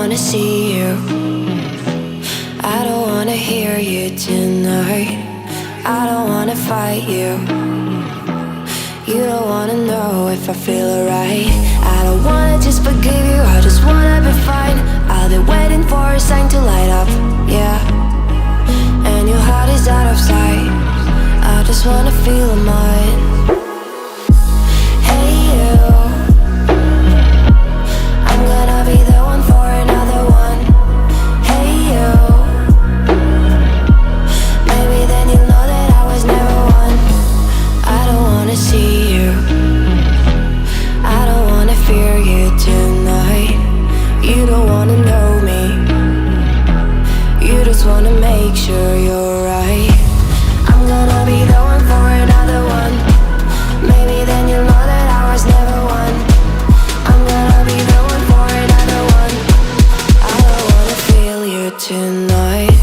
wanna see you, I don't wanna hear you tonight. I don't wanna fight you, you don't wanna know if I feel alright. I don't wanna just forgive you, I just wanna be fine. I'll be waiting for a sign to light up, yeah. And your heart is out of sight, I just wanna feel mine. Hey you, I'm gonna be the one for another one. Hey you, maybe then you'll know that I was never one. I don't wanna see you, I don't wanna fear you tonight. You don't wanna know me, you just wanna make sure you're right. I'm gonna be the one for another one. Maybe then you'll know that I was never one. I'm gonna be the one for another one. I don't wanna feel you tonight.